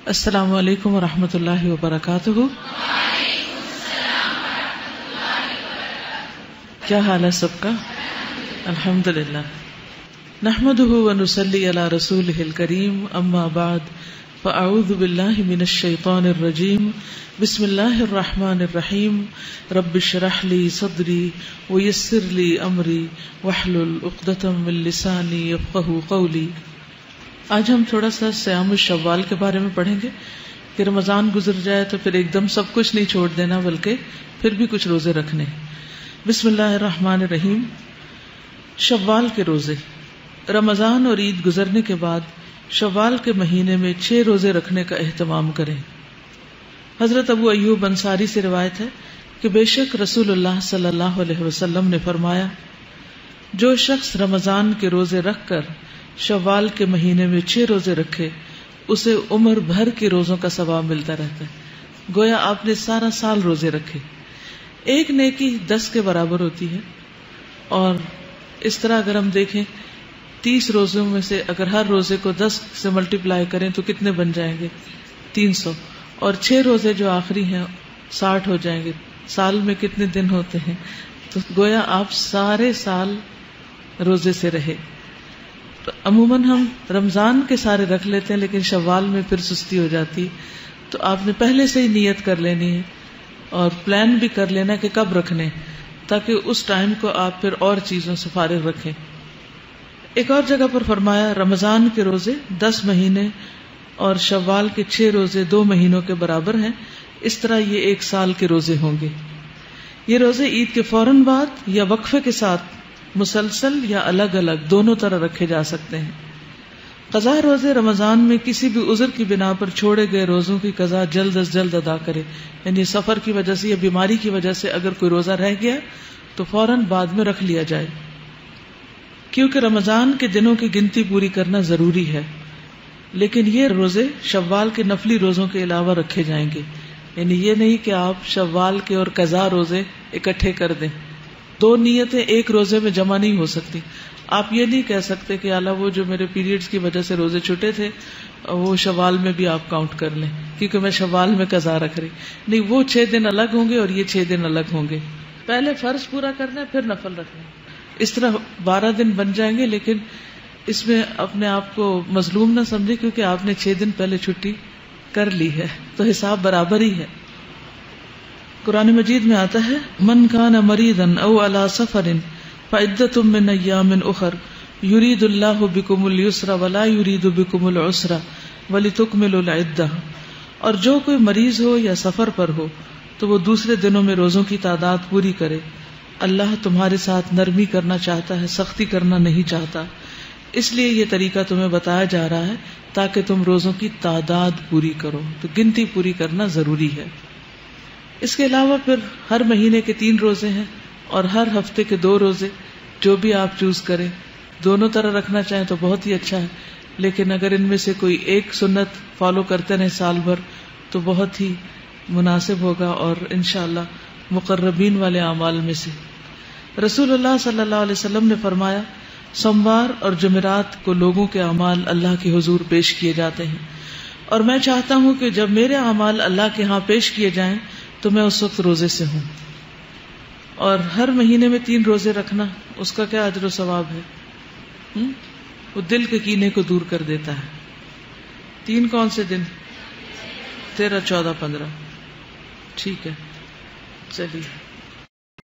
السلام علیکم ورحمۃ اللہ وبرکاتہ. کیا حال ہے سب کا؟ الحمد للہ. نحمده ونصلی علی رسولہ الکریم. اما بعد فاعوذ باللہ من الشیطان الرجیم. بسم اللہ الرحمن الرحیم. رب اشرح لی صدری ویسر لی امری واحلل عقدۃ من لسانی یفقہوا قولی. آج ہم تھوڑا سا صیام الشوال کے بارے میں پڑھیں گے کہ رمضان گزر جائے تو پھر ایک دم سب کچھ نہیں چھوڑ دینا بلکہ پھر بھی کچھ روزے رکھنے. بسم اللہ الرحمن الرحیم. شوال کے روزے. رمضان اور عید گزرنے کے بعد شوال کے مہینے میں 6 روزے رکھنے کا اہتمام کریں. حضرت ابو ایوب انصاری سے روایت ہے کہ بے شک رسول اللہ صلی اللہ علیہ وسلم نے فرمایا، جو شخص رمضان کے روزے رکھ کر شوال کے مہینے میں 6 روزے رکھے اسے عمر بھر کے روزوں کا ثواب ملتا رہتا ہے. گویا آپ نے سارا سال روزے رکھے. ایک نیکی 10 کے برابر ہوتی ہے. اور اس طرح اگر ہم دیکھیں 30 روزوں میں سے اگر ہر روزے کو 10 سے ملٹیپلائی کریں تو کتنے بن جائیں گے؟ 300. اور 6 روزے جو آخری ہیں 60 ہو جائیں گے. سال میں کتنے دن ہوتے ہیں؟ تو گویا آپ سارے سال روزے سے رہے. تو عموماً ہم رمضان کے سارے رکھ لیتے ہیں لیکن شوال میں پھر سستی ہو جاتی. تو آپ نے پہلے سے ہی نیت کر لینی ہے اور پلان بھی کر لینا کہ کب رکھنے، تاکہ اس ٹائم کو آپ پھر اور چیزوں سے فارغ رکھیں. ایک اور جگہ پر فرمایا، رمضان کے روزے 10 مہینے اور شوال کے 6 روزے 2 مہینوں کے برابر ہیں. اس طرح یہ 1 سال کے روزے ہوں گے. یہ روزے عید کے فوراً بعد یا وقفے کے ساتھ مسلسل یا الگ الگ دونوں طرح رکھے جا سکتے ہیں. قضا روزے رمضان میں کسی بھی عذر کی بنا پر چھوڑے گئے روزوں کی قضا جلد از جلد ادا کرے. یعنی سفر کی وجہ سے یا بیماری کی وجہ سے اگر کوئی روزہ رہ گیا تو فوراً بعد میں رکھ لیا جائے، کیونکہ رمضان کے دنوں کی گنتی پوری کرنا ضروری ہے. لیکن یہ روزے شوال کے نفلی روزوں کے علاوہ رکھے جائیں گے. یعنی یہ نہیں کہ آپ شوال کے اور قضا روزے اکٹھے کر دیں. 2 نیتیں ایک روزے میں جمع نہیں ہو سکتی. آپ یہ نہیں کہہ سکتے کہ اللہ وہ جو میرے پیریڈز کی وجہ سے روزے چھوٹے تھے وہ شوال میں بھی آپ کاؤنٹ کر لیں کیونکہ میں شوال میں قضا رکھ رہی. نہیں، وہ 6 دن الگ ہوں گے اور یہ 6 دن الگ ہوں گے. پہلے فرض پورا کرنا ہے پھر نفل رکھنا ہے. اس طرح 12 دن بن جائیں گے. لیکن اس میں اپنے آپ کو مظلوم نہ سمجھے کیونکہ آپ نے 6 دن پہلے چھٹی کر لی ہے تو حساب برابر ہی ہے. قرآن مجید میں آتا ہے، من کان مریضا او علی سفر فعدۃ من ایام اخر یرید اللہ بکم الیسر ولا یرید بکم العسر ولتکملوا العدۃ. اور جو کوئی مریض ہو یا سفر پر ہو تو وہ دوسرے دنوں میں روزوں کی تعداد پوری کرے. اللہ تمہارے ساتھ نرمی کرنا چاہتا ہے، سختی کرنا نہیں چاہتا. اس لیے یہ طریقہ تمہیں بتایا جا رہا ہے تاکہ تم روزوں کی تعداد پوری کرو. تو گنتی پوری کرنا ضروری ہے. اس کے علاوہ پھر ہر مہینے کے 3 روزے ہیں اور ہر ہفتے کے 2 روزے. جو بھی آپ چوز کریں، دونوں طرح رکھنا چاہیں تو بہت ہی اچھا ہے. لیکن اگر ان میں سے کوئی ایک سنت فالو کرتے رہیں سال بھر تو بہت ہی مناسب ہوگا اور انشاءاللہ مقربین والے اعمال میں سے. رسول اللہ صلی اللہ علیہ وسلم نے فرمایا، سوموار اور جمعرات کو لوگوں کے اعمال اللہ کے حضور پیش کیے جاتے ہیں اور میں چاہتا ہوں کہ جب میرے اعمال اللہ کے ہاں پیش کیے جائیں تو میں اس وقت روزے سے ہوں. اور ہر مہینے میں 3 روزے رکھنا اس کا کیا اجر و ثواب ہے؟ وہ دل کے کینے کو دور کر دیتا ہے. 3 کون سے دن؟ 13، 14، 15. ٹھیک ہے، چلیے